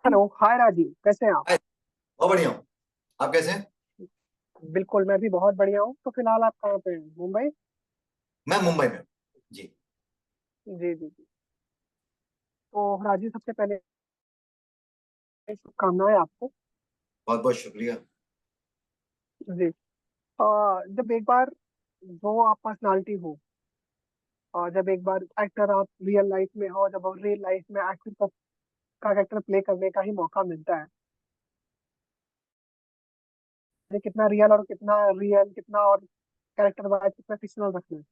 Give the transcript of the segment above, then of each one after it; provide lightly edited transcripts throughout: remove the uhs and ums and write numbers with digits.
Hello, हाय राजीव, कैसे हैं आप? हाय, बहुत बढ़िया हूँ। आप कैसे हैं? बिल्कुल, मैं भी बहुत बढ़िया हूँ। तो फिलहाल आप कहाँ पे हैं? मुंबई? मैं मुंबई में हूँ। जी। जी जी जी। तो राजीव, सबसे पहले शुभकामनाएं आपको। बहुत बहुत शुक्रिया। जी। जब एक बार जो आप पर्सनालिटी हो, और जब एक बार एक्टर आप रियल लाइफ में हो, जब रियल लाइफ में एक्टर का कैरेक्टर प्ले करने का ही मौका मिलता है, ये कितना रियल, कितना और कैरेक्टर वाइज कितना फिक्शनल रखना है।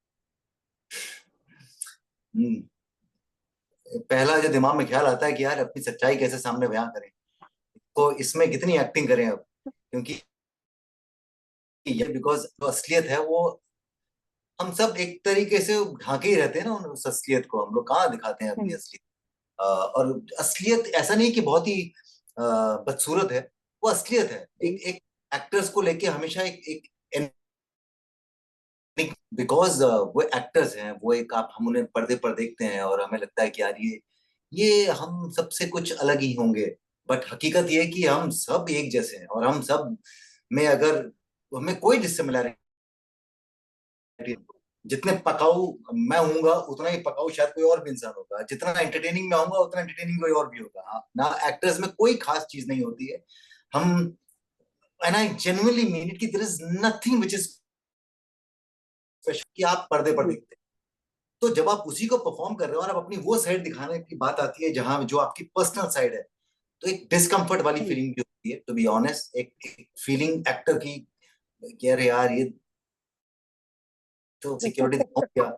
हम्म, पहला जो दिमाग में ख्याल आता है कि यार अपनी सच्चाई कैसे सामने बयां करें, तो इसमें कितनी एक्टिंग करें अब, क्योंकि ये बिकॉज जो असलियत है वो हम सब एक तरीके से ढांके ही रहते हैं ना, उस असलियत को हम लोग कहाँ दिखाते हैं अपनी हम्म, असलियत। और असलियत ऐसा नहीं कि बहुत ही बदसूरत है, वो असलियत है। जी एक एक एक्टर्स को लेके हमेशा एक एक बिकॉज वो एक्टर्स हैं, वो एक आप हम उन्हें पर्दे पर देखते हैं और हमें लगता है कि यार ये हम सबसे कुछ अलग ही होंगे। बट हकीकत ये है कि हम सब एक जैसे हैं, और हम सब में अगर हमें कोई डिसिमिलैरिटी, जितने पकाऊ मैं हूंगा उतना ही पकाऊ शायद कोई और भी इंसान होगा, जितना एंटरटेनिंग मैं होऊंगा उतना एंटरटेनिंग कोई और भी होगा। ना एक्टर्स में कोई खास चीज नहीं होती है। हम and I genuinely mean it कि there is nothing which is special कि आप पर्दे पर जी देखते हैं। तो जब आप उसी को परफॉर्म कर रहे हो और आप अपनी वो साइड दिखाने की बात आती है जहां जो आपकी पर्सनल साइड है, तो एक डिस्कम्फर्ट वाली जी फीलिंग भी होती है, टू बी ऑनेस्ट। एक फीलिंग एक्टर की कि अरे यार ये तो सिक्योरिटी दिखाऊं क्या,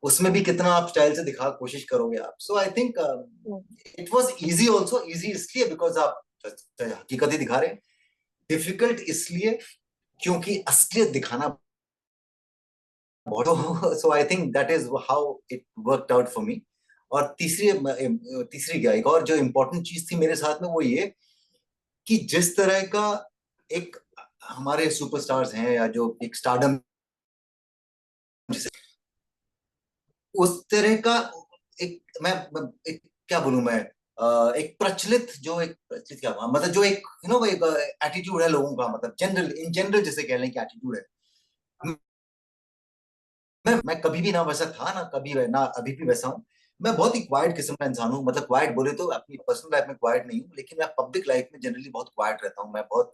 उसमें भी कितना आप स्टाइल से दिखा कोशिश करोगे आप। So I think it was easy, also easy इसलिए बिकॉज आप हकीकत ही दिखा रहे हैं। डिफिकल्ट इसलिए क्योंकि असलियत दिखाना बहुत, so I think that is how it worked out for me. और तीसरी क्या, एक और जो इम्पोर्टेंट चीज थी मेरे साथ में, वो ये कि जिस तरह का एक हमारे सुपरस्टार्स हैं या जो एक स्टारडम, उस तरह का एक क्या बोलूं मैं, एक प्रचलित जो एक प्रचलित क्या मतलब जो एक एक एटीट्यूड है लोगों का, मतलब जनरल इन जनरल जैसे कह लें कि एटीट्यूड है। मैं कभी भी ना वैसा था, ना कभी ना अभी भी वैसा हूँ। मैं बहुत ही क्वाइट किस्म का इंसान हूँ, मतलब क्वाइट बोले तो अपनी पर्सनल लाइफ में क्वाइट नहीं हूँ, लेकिन मैं पब्लिक लाइफ में जनरली बहुत क्वाइट रहता हूँ। मैं बहुत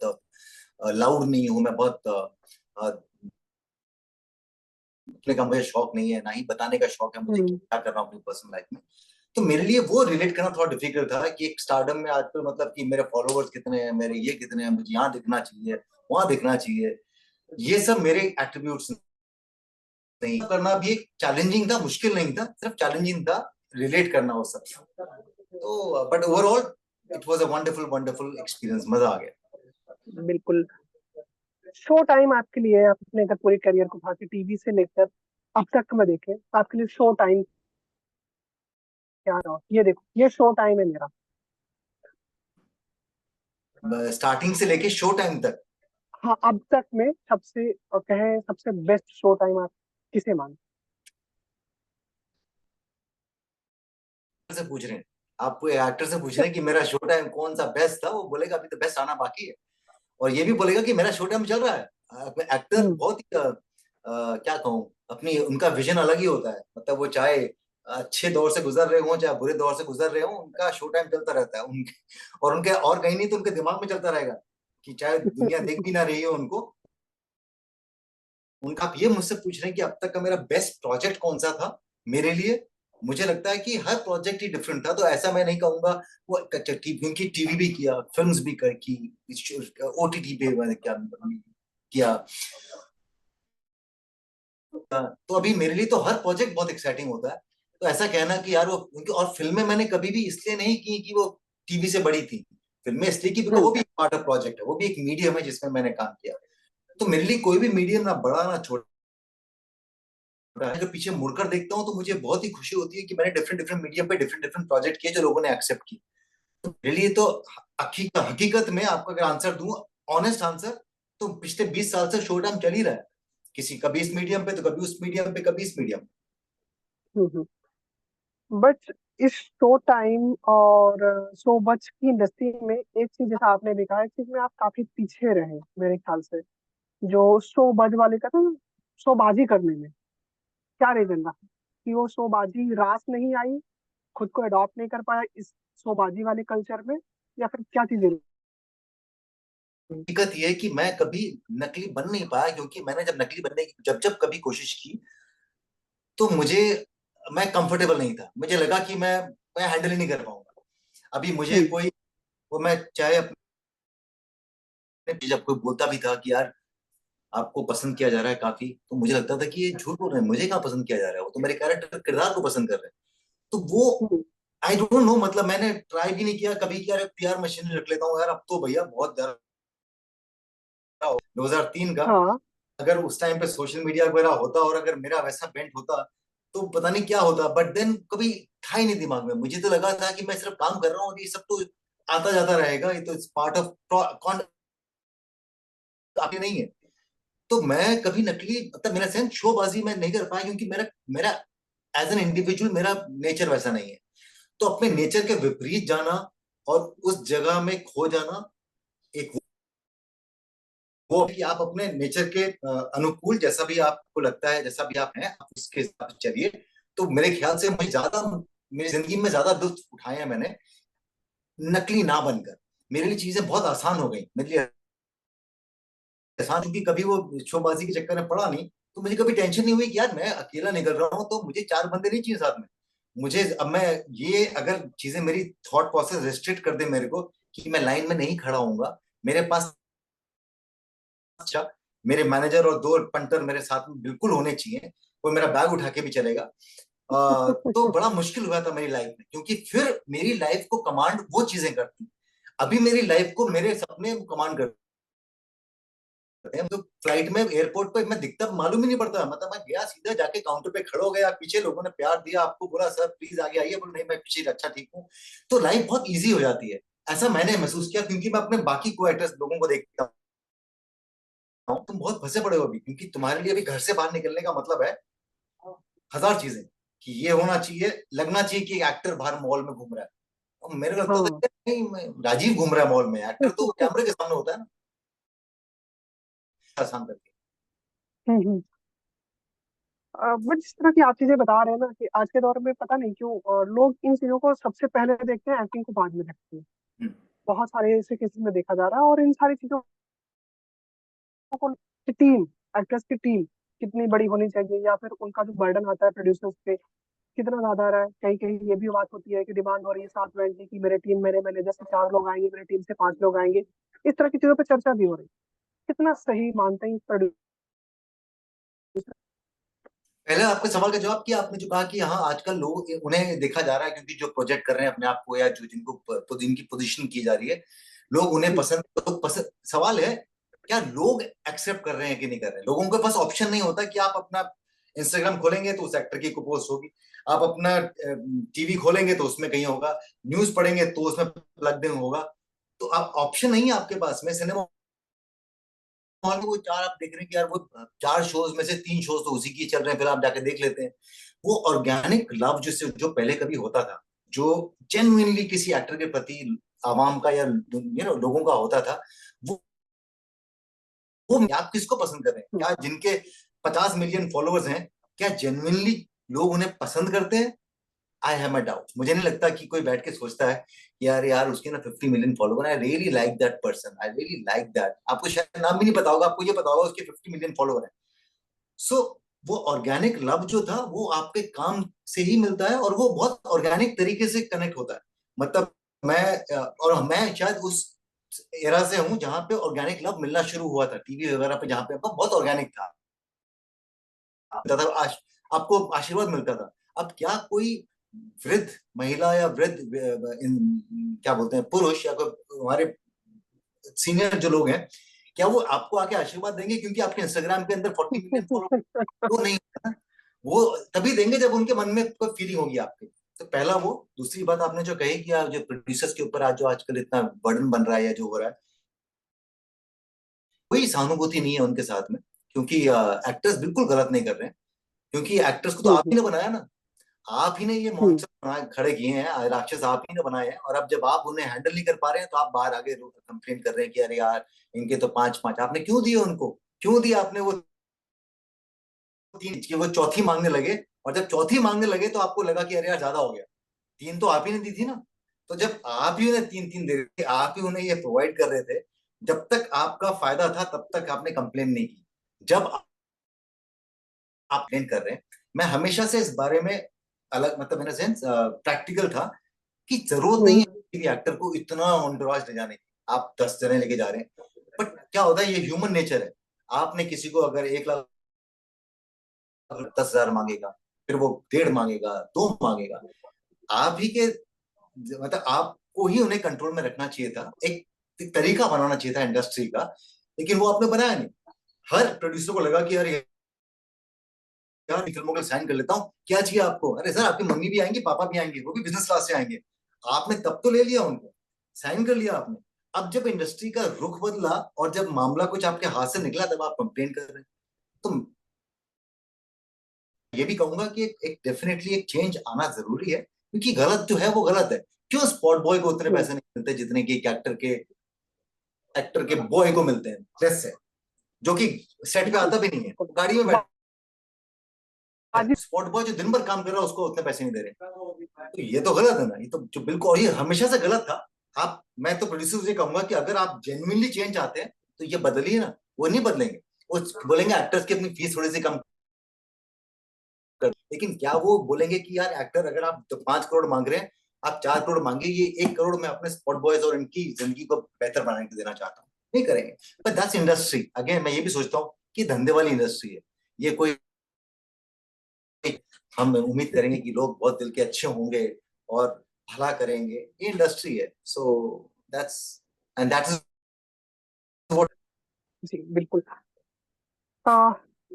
लाउड नहीं हूँ, मैं बहुत बोलने का मुझे शौक नहीं है, ना ही बताने का शौक है मुझे कि हम्म, क्या कर रहा हूँ अपनी पर्सनल लाइफ में। तो मेरे लिए वो रिलेट करना थोड़ा डिफिकल्ट था कि एक स्टारडम में आजकल मतलब कि मेरे फॉलोअर्स कितने हैं, मेरे ये कितने हैं, मुझे यहाँ दिखना चाहिए, वहां दिखना चाहिए। ये सब मेरे एट्रीब्यूट्स नहीं। करना भी एक चैलेंजिंग था, मुश्किल नहीं था, सिर्फ चैलेंजिंग था रिलेट करना वो सब। तो but overall it was a wonderful wonderful experience, मजा आ गया। बिल्कुल। शो टाइम आपके लिए, आप अपने अगर पूरी करियर को उठा के टीवी से लेकर अब तक में देखें, तो आपके लिए शो टाइम क्या रहा? ये देखो, ये शो टाइम है मेरा। स्टार्टिंग से लेके शो टाइम तक हाँ, अब तक में सबसे, और कहें सबसे बेस्ट शो टाइम आप किसे मान? से पूछ रहे हैं, आप कोई एक्टर से पूछ रहे हैं कि मेरा शो टाइम कौन सा बेस्ट था, वो बोलेगा अभी तो बेस्ट आना बाकी है। और ये भी बोलेगा कि मेरा शो टाइम चल रहा है। एक्टर हम्म, बहुत ही क्या कहूँ, अपनी उनका विजन अलग ही होता है। मतलब वो चाहे अच्छे दौर से गुजर रहे हों चाहे बुरे दौर से गुजर रहे हों, उनका शो टाइम चलता रहता है उनके। और उनके और कहीं नहीं तो उनके दिमाग में चलता रहेगा कि चाहे दुनिया देख भी ना रही हो उनको। उनका आप ये मुझसे पूछ रहे हैं कि अब तक का मेरा बेस्ट प्रोजेक्ट कौन सा था मेरे लिए। मुझे लगता है कि हर प्रोजेक्ट ही डिफरेंट था, तो ऐसा मैं नहीं कहूंगा। वो क्योंकि टीवी भी किया, फिल्म्स भी की, ओटीटी पे मैंने क्या किया। तो अभी मेरे लिए तो हर प्रोजेक्ट बहुत एक्साइटिंग होता है। तो ऐसा कहना कि यार वो उनकी और फिल्में मैंने कभी भी इसलिए नहीं की कि वो टीवी से बड़ी थी। फिल्में इसलिए की बिकॉज हम्म, वो भी पार्ट ऑफ प्रोजेक्ट है, वो भी एक मीडियम है जिसमें मैंने काम किया। तो मेरे लिए कोई भी मीडियम ना बड़ा ना छोटा, अगर पीछे मुड़कर देखता हूँ तो मुझे बहुत ही खुशी होती है कि मैंने डिफरेंट डिफरेंट मीडियम पे डिफरेंट डिफरेंट प्रोजेक्ट किए जो लोगों ने एक्सेप्ट किए। तो मेरे लिए तो हकीकत में आपको अगर आंसर दूं, ऑनेस्ट आंसर, तो पिछले 20 साल से शो टाइम चल ही रहा है। किसी कभी इस मीडियम पे तो कभी उस मीडियम पे, कभी इस मीडियम। हम्म, बट इस शो टाइम और शो बच की इंडस्ट्री में एक चीज जैसा आपने भी कहा, एक चीज में आप काफी पीछे रहे मेरे ख्याल से, जो शो बज वाले का था, शोबाजी करने में क्या रीजन रहा कि वो शोबाजी रास नहीं आई, खुद को अडॉप्ट नहीं कर पाया इस शोबाजी वाले कल्चर में, या फिर क्या चीजें रही? दिक्कत ये है कि मैं कभी नकली बन नहीं पाया, क्योंकि मैंने जब नकली बनने की जब जब कभी कोशिश की, तो मैं कंफर्टेबल नहीं था। मुझे लगा कि मैं हैंडल ही नहीं कर पाऊंगा। अभी मुझे हम्म। कोई, वो मैं चाहे अपने जब कोई बोलता भी था कि यार आपको पसंद किया जा रहा है काफी, तो मुझे लगता था कि ये झूठ बोल रहे हैं, मुझे कहाँ पसंद किया जा रहा है, वो तो मेरे कैरेक्टर किरदार को पसंद कर रहे हैं। तो वो हम्म। आई डोंट नो, मतलब मैंने ट्राई भी नहीं किया कभी कि यार पीआर मशीन रख लेता हूँ यार, अब तो भैया बहुत ज्यादा 2003 का, हाँ। अगर उस टाइम पे सोशल मीडिया वगैरह होता और अगर मेरा वैसा बेंट होता, तो पता नहीं क्या होता। बट देन कभी था ही नहीं दिमाग में। मुझे तो लगा था कि मैं सिर्फ काम कर रहा हूँ और ये सब तो आता जाता रहेगा, ये तो पार्ट ऑफ कौन काफी नहीं है। तो मैं कभी नकली, मतलब मेरा सेंस शोबाजी में नहीं कर पाया, क्योंकि मेरा मेरा एज एन इंडिविजुअल मेरा नेचर वैसा नहीं है। तो अपने नेचर के विपरीत जाना और उस जगह में खो जाना, एक वो कि आप अपने नेचर के अनुकूल, जैसा भी आपको लगता है, जैसा भी आप हैं, आप उसके हिसाब से चलिए। तो मेरे ख्याल से मुझे ज्यादा, मेरी जिंदगी में ज्यादा दुख उठाए हैं मैंने नकली ना बनकर। मेरे लिए चीजें बहुत आसान हो गई, मेरे लिए आसान, क्योंकि कभी वो शोबाजी के चक्कर में पड़ा नहीं। तो मुझे कभी टेंशन नहीं हुई कि यार मैं अकेला निकल रहा हूँ तो मुझे चार बंदे नहीं चाहिए साथ में। मुझे अब मैं, ये अगर चीजें मेरी थॉट प्रोसेस रिस्ट्रिक्ट कर दे मेरे को कि मैं लाइन में नहीं खड़ा होऊंगा, मेरे पास, अच्छा, मेरे मैनेजर और दो पंटर मेरे साथ में बिल्कुल होने चाहिए, कोई मेरा बैग उठा के भी चलेगा। तो बड़ा मुश्किल हुआ था मेरी लाइफ में, क्योंकि फिर मेरी लाइफ को कमांड वो चीजें करती। अभी मेरी लाइफ को मेरे सपने कमांड करते हैं। तो फ्लाइट में, एयरपोर्ट पे मैं दिखता मालूम ही नहीं पड़ता, मतलब मैं गया सीधा जाके काउंटर पे खड़ो गया, पीछे लोगों ने प्यार दिया, आपको बोला सर प्लीज आगे आइए, बोले नहीं मैं पीछे अच्छा ठीक हूँ। तो लाइफ बहुत इजी हो जाती है। ऐसा मैंने महसूस किया, क्योंकि मैं अपने बाकी को एक्टर्स लोगों को देखता हूँ, तुम बहुत फंसे पड़े हो अभी, क्योंकि तुम्हारे लिए अभी घर से बाहर निकलने का मतलब है हजार चीजें, कि ये होना चाहिए, लगना चाहिए कि एक्टर बाहर मॉल में घूम रहा है। और मेरे को लगता था हाँ। कि नहीं, राजीव घूम रहा है मॉल में, एक्टर तो कैमरे के सामने होता है ना, आसान करके। हम्म। बट जिस तरह की आप चीजें बता रहे हैं ना, कि आज के दौर में पता नहीं क्यों लोग इन चीजों को सबसे पहले देखते हैं, एक्टिंग को बाद में देखते हैं। हम्म। बहुत सारे ऐसे केसेस में देखा जा रहा है, और इन सारी चीजों को टीम, एक्टर्स की टीम कितनी बड़ी होनी चाहिए, या फिर उनका जो बर्डन आता है प्रोड्यूसर्स पे कितना ज्यादा आ रहा है। कहीं कहीं ये भी बात होती है कि डिमांड हो रही है 7 की, मेरे टीम, मेरे मैनेजर से 4 लोग आएंगे, मेरे टीम से 5 लोग आएंगे। इस तरह की चीजों पर चर्चा भी हो रही है। कितना सही मानते हैं प्रोड्यूसर? पहले आपके सवाल का जवाब किया आपने, जो कहा कि हाँ आजकल लोग, उन्हें देखा जा रहा है, क्योंकि जो प्रोजेक्ट कर रहे हैं अपने आप को, या जो जिनकी पोजीशन की जा रही है, लोग उन्हें पसंद। सवाल है क्या लोग एक्सेप्ट कर रहे हैं कि नहीं कर रहे हैं। लोगों के पास ऑप्शन नहीं होता कि आप अपना इंस्टाग्राम खोलेंगे तो उस एक्टर की को पोस्ट होगी, आप अपना टीवी खोलेंगे तो उसमें कहीं होगा, न्यूज पढ़ेंगे तो उसमें प्लग इन होगा। तो आप ऑप्शन नहीं है आपके पास में। सिनेमा हॉल में वो चार आप देख रहे हैं कि यार वो चार शोज में से तीन शोज तो उसी की चल रहे हैं, फिर आप जाके देख लेते हैं। वो ऑर्गेनिक लव जिससे जो पहले कभी होता था, जो जेन्युइनली किसी एक्टर के प्रति आवाम का या लोगों का होता था, वो आप किसको पसंद कर रहे हैं? क्या जिनके 50 मिलियन फॉलोअर्स हैं, क्या जेन्युइनली लोग उन्हें पसंद करते हैं? I have my doubt. मुझे नहीं लगता कि कोई बैठ के सोचता है कि यार यार उसके ना 50 million follower, I really like that person, I really like that. आपको शायद नाम भी नहीं पता होगा, आपको ये पता होगा उसके 50 मिलियन फॉलोवर है। सो वो ऑर्गेनिक लव जो था वो आपके काम से ही मिलता है, और वो बहुत ऑर्गेनिक तरीके से कनेक्ट होता है। मतलब और मैं शायद उस एरा से हूं जहां पे ऑर्गेनिक लव मिलना शुरू हुआ था, टीवी वगैरह पे, जहां पे आपका बहुत ऑर्गेनिक था, तथा आपको आशीर्वाद मिलता था। अब क्या कोई वृद्ध महिला या वृद्ध क्या बोलते हैं पुरुष, या कोई हमारे सीनियर जो लोग हैं, क्या वो आपको आके आशीर्वाद देंगे क्योंकि आपके इंस्टाग्राम के अंदर 40 मिलियन फॉलोअर? वो नहीं है ना। वो तभी देंगे जब उनके मन में कोई फीलिंग होगी आपके। तो पहला वो, दूसरी बात आपने जो कही कि जो प्रोड्यूसर्स के ऊपर आज जो आजकल इतना बर्डन बन रहा है या जो हो रहा है, कोई सहानुभूति नहीं है उनके साथ में, क्योंकि एक्टर्स बिल्कुल गलत नहीं कर रहे हैं, क्योंकि एक्टर्स को तो आप ही ने बनाया ना। आप ही ने ये हम्म। मॉन्स्टर बना खड़े किए हैं, राक्षस आप ही ने बनाए हैं, और अब जब आप उन्हें हैंडल नहीं कर पा रहे हैं तो आप बाहर आगे कंप्लेन कर रहे हैं कि अरे यार इनके तो पांच पांच आपने क्यों दिए उनको, क्यों दिया आपने वो तीन की वो चौथी मांगने लगे, और जब चौथी मांगने लगे तो आपको लगा कि अरे यार ज्यादा हो गया, तीन तो आप ही ने दी थी ना। तो जब आप ही उन्हें तीन तीन दे रहे थे, आप ही उन्हें ये प्रोवाइड कर रहे थे, जब तक आपका फायदा था तब तक आपने कंप्लेन नहीं की। जब आप कंप्लेन कर रहे हैं, मैं हमेशा से इस बारे में अलग मतलब इन सेंस प्रैक्टिकल था कि जरूरत नहीं हम्म। है कि एक्टर को इतना ऑनडराज ले जाने की। आप 10 जने लेके जा रहे हैं, बट क्या होता है ये ह्यूमन नेचर है। आपने किसी को अगर 1 लाख 10,000 मांगेगा, फिर वो डेढ़ मांगेगा, दो मांगेगा, आप ही के मतलब आपको ही उन्हें कंट्रोल में रखना चाहिए था, एक तरीका बनाना चाहिए था इंडस्ट्री का, लेकिन वो आपने बनाया नहीं। हर प्रोड्यूसर को लगा कि यार यार फिल्मों का साइन कर लेता हूँ, क्या चाहिए आपको, अरे सर आपकी मम्मी भी आएंगी पापा भी आएंगे, वो भी बिजनेस क्लास से आएंगे, आपने तब तो ले लिया उनको, साइन कर लिया आपने। अब जब इंडस्ट्री का रुख बदला और जब मामला कुछ आपके हाथ से निकला तब आप कंप्लेन कर रहे हैं। तो ये भी कहूंगा कि एक डेफिनेटली एक चेंज आना जरूरी है, क्योंकि गलत जो है वो गलत है। क्यों स्पॉट बॉय को उतने हम्म। पैसे नहीं मिलते जितने कि एक एक्टर के बॉय को मिलते हैं, ड्रेस से, जो कि सेट पे बिल्कुल आता भी नहीं है, बिल्कुल। गाड़ी में बैठ। वाजिब। स्पॉट बॉय जो दिन भर काम कर रहा है उसको उतने पैसे नहीं दे रहे, तो ये तो गलत है ना, ये तो जो बिल्कुल, और ये हमेशा से गलत था। आप मैं तो प्रोड्यूसर से कहूंगा कि अगर आप जेन्युइनली चेंज चाहते हैं तो ये बदलिए ना। वो नहीं बदलेंगे, वो बोलेंगे एक्टर्स की अपनी फीस थोड़ी सी कम कर, लेकिन क्या वो बोलेंगे कि यार एक्टर अगर आप तो 5 करोड़ मांग रहे हैं, आप 4 करोड़ मांगे, ये 1 करोड़ मैं अपने स्पॉट बॉयज और इनकी जिंदगी को बेहतर बनाने के देना चाहता हूँ, नहीं करेंगे। बट दैट्स इंडस्ट्री अगेन, मैं ये भी सोचता हूँ कि धंधे वाली इंडस्ट्री है ये, कोई हम उम्मीद करेंगे कि लोग बहुत दिल के अच्छे होंगे और भला करेंगे, ये इंडस्ट्री है। So that's that is what. जी बिल्कुल। आ,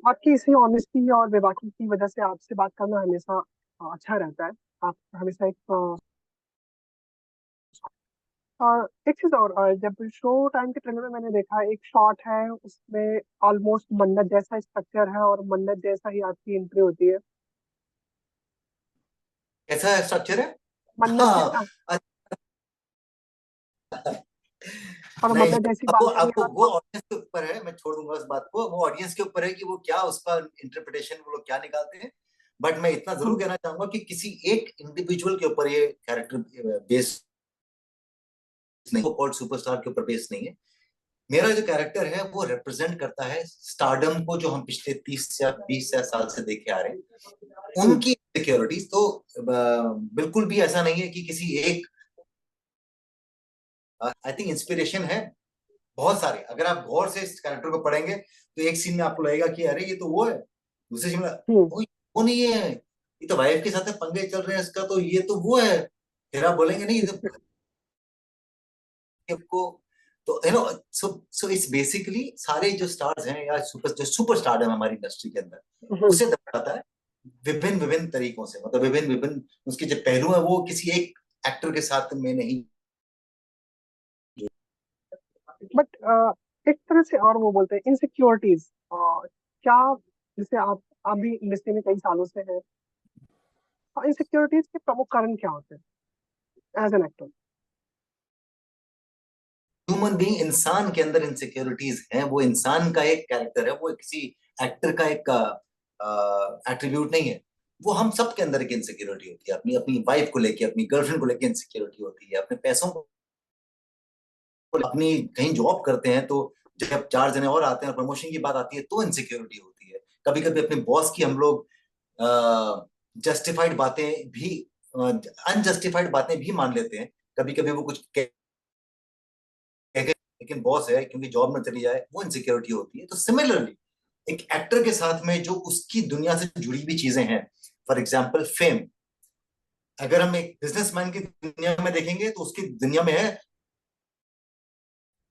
आपकी इसी ऑनेस्टी और बेबाकी की वजह से आपसे बात करना हमेशा अच्छा रहता है। आप हमेशा एक एक चीज और, जब शो टाइम के ट्रेलर में मैंने देखा एक शॉट है उसमें ऑलमोस्ट मन्नत जैसा स्ट्रक्चर है और मन्नत जैसा ही आपकी एंट्री होती है। कैसा स्ट्रक्चर है? मन्नत हाँ। और नहीं, मन्नत जैसी अब वो बालकनी अब वो आप। ऑडियंस के ऊपर है, मैं छोड़ दूंगा उस बात को, वो ऑडियंस के ऊपर है कि वो क्या उसका इंटरप्रिटेशन वो लोग क्या निकालते हैं। बट मैं इतना जरूर हम्म। कहना चाहूंगा कि किसी एक इंडिविजुअल के ऊपर ये कैरेक्टर बेस्ड नहीं, और सुपरस्टार के ऊपर बेस्ड नहीं है। मेरा जो कैरेक्टर है वो रिप्रेजेंट करता है स्टारडम को, जो हम पिछले 30 या 20 साल से देखे आ रहे हैं, हम्म। उनकी सिक्योरिटीज। तो बिल्कुल भी ऐसा नहीं है कि किसी एक, आई थिंक इंस्पिरेशन है बहुत सारे। अगर आप गौर से इस कैरेक्टर को पढ़ेंगे तो एक सीन में आपको लगेगा कि अरे ये तो वो है, दूसरे सीन में हम्म। वो नहीं है, ये तो वाइफ के साथ पंगे चल रहे हैं इसका, तो ये तो वो है। फिर आप बोलेंगे नहीं ये तो आपको, तो you know, so so it's basically सारे जो स्टार्स हैं या जो सुपर स्टार है हमारी इंडस्ट्री के अंदर, हम्म। उसे दर्शाता है विभिन्न विभिन्न तरीकों से, मतलब विभिन्न विभिन्न उसके जो पहलू है वो किसी एक एक्टर के साथ में नहीं। बट एक तरह से और वो बोलते हैं इनसिक्योरिटीज क्या, जैसे आप भी इंडस्ट्री में कई सालों से हैं, इनसिक्योरिटीज के प्रमुख कारण क्या होते हैं as an actor? Human being, इंसान के अंदर इनसिक्योरिटीज हैं, वो इंसान का एक कैरेक्टर है, वो किसी एक्टर का एक एट्रीब्यूट नहीं है। वो हम सब के अंदर एक इनसिक्योरिटी होती है, अपनी अपनी वाइफ को लेके, अपनी गर्लफ्रेंड को लेके इनसिक्योरिटी होती है, अपने पैसों को, अपनी कहीं जॉब करते हैं तो जब 4 जने और आते हैं और प्रमोशन की बात आती है तो इनसिक्योरिटी होती है। कभी कभी अपने बॉस की हम लोग जस्टिफाइड बातें भी, अनजस्टिफाइड बातें भी मान लेते हैं, कभी कभी वो कुछ लेकिन बॉस है क्योंकि जॉब में चली जाए, वो इनसिक्योरिटी होती है। तो सिमिलरली एक एक्टर के साथ में जो उसकी दुनिया से जुड़ी हुई चीजें हैं, फॉर एग्जाम्पल फेम, अगर हम एक बिजनेसमैन की दुनिया में देखेंगे तो उसकी दुनिया में है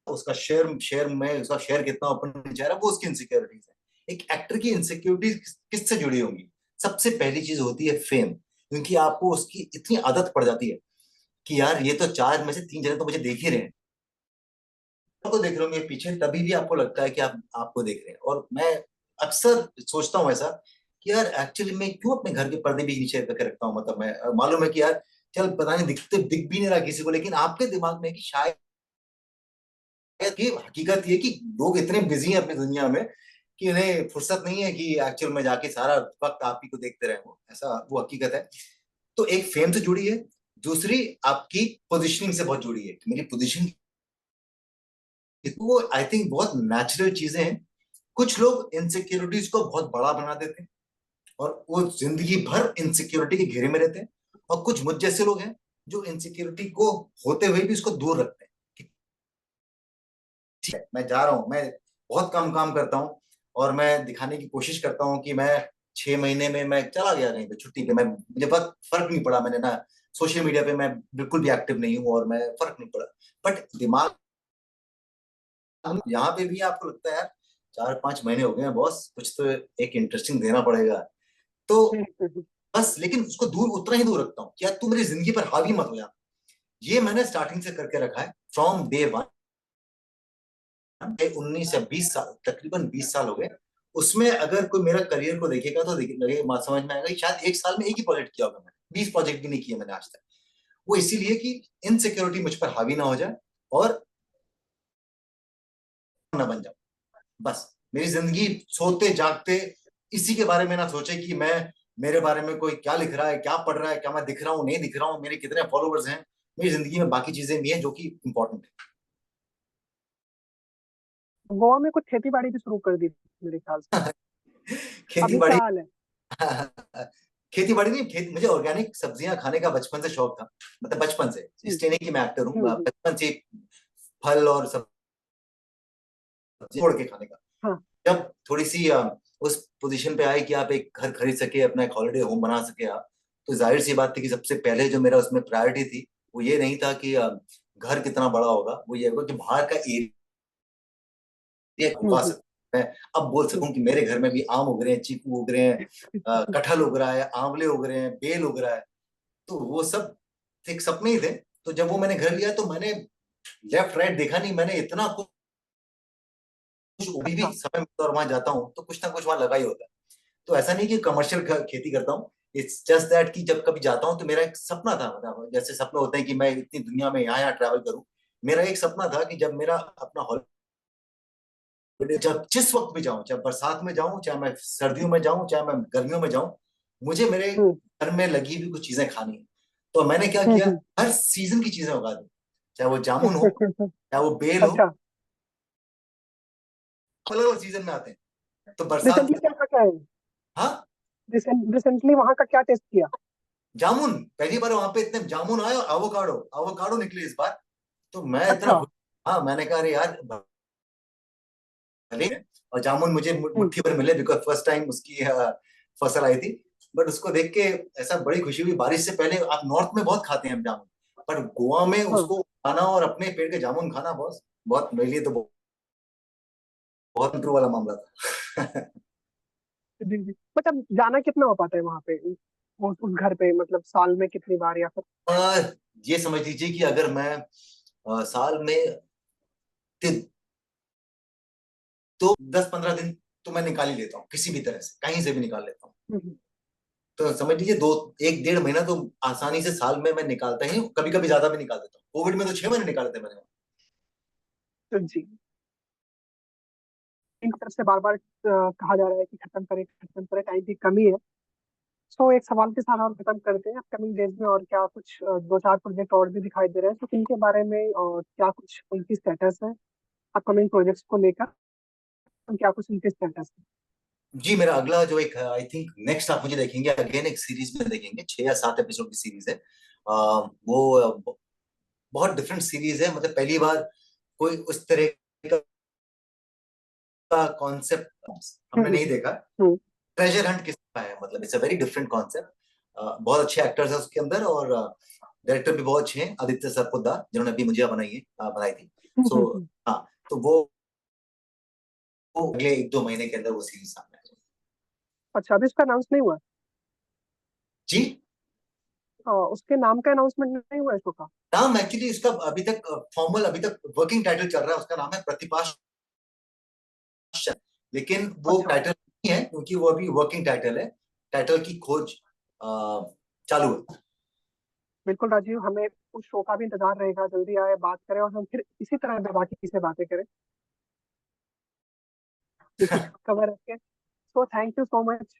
उसका शेयर शेयर में उसका शेयर कितना ऊपर जा रहा है, वो उसकी इनसिक्योरिटीज है। एक एक्टर की इनसिक्योरिटीज किससे जुड़ी होंगी? सबसे पहली चीज होती है फेम, क्योंकि आपको उसकी इतनी आदत पड़ जाती है कि यार ये तो 4 में से 3 जने तो मुझे देख ही रहे हैं, को देख रहे होंगे पीछे, तभी भी आपको लगता है कि आप आपको देख रहे हैं। और मैं अक्सर सोचता हूँ ऐसा कि यार एक्चुअली मैं क्यों अपने घर के पर्दे भी नीचे करके रखता हूँ, मतलब मैं मालूम है कि यार चल पता नहीं दिख भी नहीं रहा किसी को, लेकिन आपके दिमाग में है कि शायद ये हकीकत ये कि लोग इतने बिजी हैं अपनी दुनिया में कि उन्हें फुर्सत नहीं है कि एक्चुअल में जाके सारा वक्त आप ही को देखते रहे, वो ऐसा वो हकीकत है। तो एक फेम से जुड़ी है, दूसरी आपकी पोजिशनिंग से बहुत जुड़ी है, मेरी पोजीशन। वो आई थिंक बहुत नेचुरल चीजें हैं। कुछ लोग इनसिक्योरिटीज को बहुत बड़ा बना देते हैं और वो जिंदगी भर इनसिक्योरिटी के घेरे में रहते हैं, और कुछ मुझ जैसे लोग हैं जो इनसिक्योरिटी को होते हुए भी उसको दूर रखते हैं कि ठीक है मैं जा रहा हूँ, मैं बहुत कम काम करता हूँ और मैं दिखाने की कोशिश करता हूँ कि मैं 6 महीने में मैं चला गया कहीं पे छुट्टी पे, मैं मुझे बहुत फर्क नहीं पड़ा, मैंने ना सोशल मीडिया पे मैं बिल्कुल भी एक्टिव नहीं हूँ और मैं फर्क नहीं पड़ा। बट दिमाग यहाँ पे भी आपको लगता है यार 4-5 महीने हो गए हैं बॉस, कुछ तो एक इंटरेस्टिंग देना पड़ेगा। तो बस लेकिन उसको दूर उतना ही दूर रखता हूँ, क्या तू मेरी जिंदगी पर हावी मत हो जा। ये मैंने स्टार्टिंग से करके रखा है फ्रॉम डे वन। 19 या 20 साल, तकरीबन 20 साल हो गए। उसमें अगर कोई मेरा करियर को देखेगा तो लगे समझ में आएगा कि शायद एक साल में एक ही प्रोजेक्ट किया होगा मैंने, 20 प्रोजेक्ट भी नहीं किए मैंने आज तक। वो इसीलिए कि इनसिक्योरिटी मुझ पर हावी ना हो जाए और ना बन जाऊं। बस मेरी जिंदगी सोते जागते इसी के बारे में ना सोचे कि मैं, मेरे बारे में कोई क्या लिख रहा है, क्या पढ़ रहा है, क्या मैं दिख रहा हूँ नहीं दिख रहा हूँ, मेरे कितने फॉलोवर्स हैं। मेरी जिंदगी में बाकी चीजें भी हैं जो कि इंपॉर्टेंट गोवा में कुछ खेती बाड़ी भी शुरू कर दी मेरे ख्याल से। है। खेती अभी बाड़ी क्या हाल है? खेती बाड़ी नहीं, मुझे ऑर्गेनिक सब्जियां खाने का बचपन से शौक था, मतलब बचपन से, हम्म, इसलिए नहीं कि मैं एक्टर हूँ, हम्म। बचपन से फल और सब्जी तोड़ के खाने का। हाँ। जब थोड़ी सी उस पोजीशन पे आए कि आप एक घर खरीद सके, अपना एक हॉलिडे होम बना सके आप, तो जाहिर सी बात थी कि सबसे पहले जो मेरा उसमें प्रायोरिटी थी वो ये नहीं था कि घर कितना बड़ा होगा, वो ये होगा कि बाहर का एरिया उगा हम्म, सकूं मैं। अब बोल हम्म, सकूं कि मेरे घर में भी आम उग रहे हैं, चीकू उग रहे हैं, कटहल उग रहा है, आंवले उग रहे हैं, बेल उग रहा है। तो वो सब एक सपने ही थे। तो जब वो मैंने घर लिया तो मैंने लेफ्ट राइट देखा नहीं, मैंने इतना कुछ, अभी भी अच्छा। समय मिलता है और वहां जाता हूँ तो कुछ ना कुछ वहां लगा ही होता है। तो ऐसा नहीं कि कमर्शियल खेती करता हूँ, इट्स जस्ट दैट कि जब कभी जाता हूँ तो मेरा एक सपना था, मतलब जैसे सपने होते हैं कि मैं इतनी दुनिया में यहाँ यहाँ ट्रैवल करूँ। मेरा एक सपना था कि जब मेरा अपना हॉलिडे, जब जिस वक्त भी जाऊं, चाहे बरसात में जाऊं, चाहे मैं सर्दियों में जाऊं, चाहे मैं गर्मियों में जाऊं, मुझे मेरे हम्म, घर में लगी हुई कुछ चीजें खानी है। तो मैंने क्या हम्म, किया, हर सीजन की चीजें उगा दी, चाहे वो जामुन हो, चाहे वो बेल हो, अच्छा। अलग अलग सीजन में आते हैं। तो बरसात रिसेंटली के, क्या खा है? हाँ, रिसेंटली वहां का क्या टेस्ट किया? जामुन, पहली बार वहां पे इतने जामुन आए और एवोकाडो, एवोकाडो निकले इस बार। तो मैं इतना अच्छा। हाँ, मैंने कहा अरे यार भले ही है। और जामुन मुझे हम्म, मुट्ठी भर मिले बिकॉज फर्स्ट टाइम उसकी फसल आई थी। बट उसको देख के ऐसा बड़ी खुशी हुई, बारिश से पहले आप नॉर्थ में बहुत खाते हैं हम जामुन, पर गोवा में हाँ। उसको खाना और अपने पेड़ के जामुन खाना बहुत बहुत मेरे लिए तो बहुत इंप्रूव वाला मामला था। जी जी। मतलब जाना कितना हो पाता है वहां पे, उस घर पे, मतलब साल में कितनी बार, या फिर? ये समझ लीजिए कि अगर मैं साल में तो 10-15 दिन तो मैं निकाल ही लेता हूँ, किसी भी तरह से कहीं से भी निकाल लेता हूँ। हम्म, तो समझ लीजिए 1-1.5 महीना तो आसानी से साल में मैं निकालता ही हूँ, कभी कभी ज्यादा भी निकाल देता हूँ। कोविड में तो 6 महीने निकाले थे मैंने। जी। इन तरफ से बार बार कहा जा रहा है कि खत्म करें, टाइम की कमी है। सो एक सवाल के साथ और खत्म करते हैं। अपकमिंग डेज में और क्या कुछ दो चार प्रोजेक्ट और भी दिखाई दे रहे हैं, तो इनके बारे में और क्या कुछ उनकी स्टेटस है, अपकमिंग प्रोजेक्ट्स को लेकर, और क्या कुछ उनके स्टेटस है? जी, मेरा अगला जो एक आई थिंक नेक्स्ट आप मुझे देखेंगे अगेन एक सीरीज में देखेंगे, 6 या 7 एपिसोड की सीरीज है। वो बहुत डिफरेंट सीरीज है, मतलब पहली बार कोई उस तरह का कॉन्सेप्ट हमने हम्म, नहीं देखा। हम्म, ट्रेजर हंट किसका है, मतलब it's a very different concept. बहुत अच्छे एक्टर्स हैं उसके अंदर और डायरेक्टर भी बहुत अच्छे हैं, आदित्य सरपोतदार जिन्होंने अभी मुझे बनाई थी। सो हम्म। हाँ, तो वो अगले 1-2 महीने के अंदर वो सीरीज सामने आएगी। अच्छा, अभी उसका अनाउंस नहीं हुआ? जी, उसके नाम का अनाउंसमेंट नहीं हुआ है शो का? नाम एक्चुअली इसका अभी तक फॉर्मल, अभी तक वर्किंग टाइटल चल रहा है, उसका नाम है प्रतिपाश, लेकिन वो अच्छा। टाइटल है क्योंकि वो अभी वर्किंग टाइटल है, टाइटल की खोज चालू है। बिल्कुल राजीव, हमें उस शो का भी इंतजार रहेगा, जल्दी आए, बात करें और हम फिर इसी तरह बाकी से बातें करें इसी खबर रखें। So thank you so much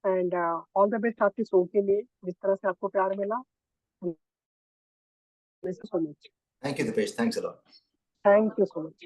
and all the best आपकी शो के लिए, जिस तरह से आपको प्यार मिला। So much. Thank you Deepesh, thanks a lot. Thank you so much.